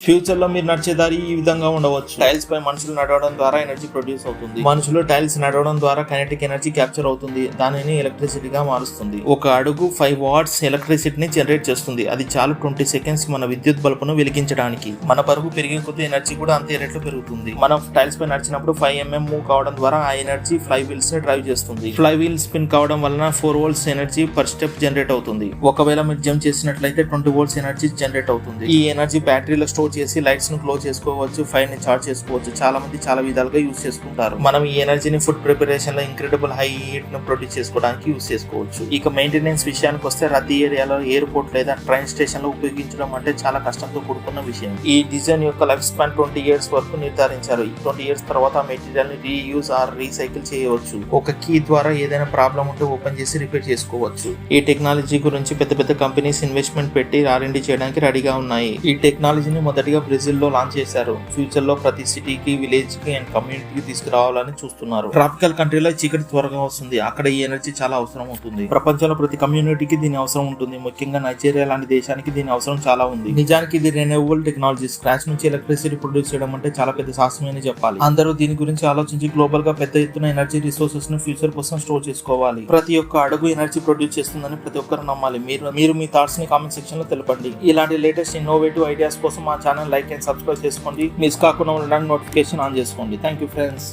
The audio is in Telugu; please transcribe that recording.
ఫ్యూచర్ లో మీరు నడిచే దారి ఈ విధంగా ఉండవచ్చు. టైల్స్ పై మనుషులు నడవడం ద్వారా ఎనర్జీ ప్రొడ్యూస్ అవుతుంది. మనుషులు టైల్స్ నడవడం ద్వారా కైనెటిక్ ఎనర్జీ క్యాప్చర్ అవుతుంది. దానిని ఎలక్ట్రిసిటీగా మారుస్తుంది. ఒక అడుగు 5 వాట్స్ ఎలక్ట్రిసిటీని జనరేట్ చేస్తుంది. అది చాలు 20 సెకండ్స్ మన విద్యుత్ బల్బును వెలిగించడానికి. మన బరువు పెరిగే కొద్ది ఎనర్జీ కూడా అంతే రెట్లు పెరుగుతుంది. మనం టైల్స్ పై నడిచినప్పుడు 5 mm మూవ్ కావడం ద్వారా ఆ ఎనర్జీ ఫ్లై వీల్స్ ని డ్రైవ్ చేస్తుంది. ఫ్లై వీల్ స్పిన్ కావడం వలన 4 volts energy per step generate అవుతుంది. ఒకవేళ మీరు జంప్ చేసినట్లయితే 20 volts ఎనర్జీ జనరేట్ అవుతుంది. ఈ ఎనర్జీ బ్యాటరీలో స్టోర్ చేసి లైట్స్ ను క్లోజ్ చేసుకోవచ్చు, ఫైర్ ని చార్జ్ చేసుకోవచ్చు. చాలా మంది చాలా విధాలుగా యూజ్ చేసుకుంటారు. మనం ఈ ఎనర్జీని ఫుడ్ ప్రిపరేషన్ లో ఇంక్రెడిబుల్ హై హీట్ ను ప్రొడ్యూస్ చేసుకోవడానికి యూజ్ చేసుకోవచ్చు. ఇక మెయింటెనెన్స్ విషయానికి వస్తే రద్దీ ఏరియాలో ఎయిర్పోర్ట్ లేదా ట్రైన్ స్టేషన్ లో ఉపయోగించడం అంటే చాలా కష్టంతో కూడుకున్న విషయం. ఈ డిజైన్ యొక్క లైఫ్ స్పాన్ 20 years వరకు నిర్ధారించారు. ఈ 20 years తర్వాత ఆ మెటీరియల్ ని రీయూజ్ ఆర్ రీసైకిల్ చేయవచ్చు. ఒక కీ ద్వారా ఏదైనా ప్రాబ్లం ఉంటే ఓపెన్ చేసి రిపేర్ చేసుకోవచ్చు. ఈ టెక్నాలజీ గురించి పెద్ద పెద్ద కంపెనీస్ ఇన్వెస్ట్మెంట్ పెట్టి R&D చేయడానికి రెడీగా ఉన్నాయి. ఈ టెక్నాలజీని మొదటిగా బ్రెజిల్ లో లాంచ్ చేశారు. ఫ్యూచర్ లో ప్రతి సిటీకి, విలేజ్ కి అండ్ కమ్యూనిటీకి తీసుకురావాలని చూస్తున్నారు. ట్రాపికల్ కంట్రీలో చీకటి త్వరగా వస్తుంది. అక్కడ ఈ ఎనర్జీ చాలా అవసరం అవుతుంది. ప్రపంచంలో ప్రతి కమ్యూనిటీకి దీని అవసరం ఉంటుంది. ముఖ్యంగా నైజీరియా లాంటి దేశానికి దీని అవసరం చాలా ఉంది. నిజానికి ఇది రెన్యూవబుల్ టెక్నాలజీ. స్క్రాచ్ నుంచి ఎలక్ట్రిసిటీ ప్రొడ్యూస్ చేయడం అంటే చాలా పెద్ద సాహసమే అని చెప్పాలి. అందరూ దీని గురించి ఆలోచించి గ్లోబల్ గా పెద్ద ఎత్తున ఎనర్జీ రిసోర్సెస్ ను ఫ్యూచర్ కోసం స్టోర్ చేసుకోవాలి. ప్రతి ఒక్క అడుగు ఎనర్జీ ప్రొడ్యూస్ చేస్తుందని ప్రతి ఒక్కరు నమ్మాలి. మీరు మీ థాట్స్ ని కామెంట్ సెక్షన్ లో తెలపండి. ఇలాంటి లేటెస్ట్ ఇన్నోవేటివ్ ఐడియాస్ కోసం మా ఛానల్ లైక్ అండ్ సబ్స్క్రైబ్ చేసుకోండి. మిస్ కాకుండా ఉండడానికి నోటిఫికేషన్ ఆన్ చేసుకోండి. Thank you friends.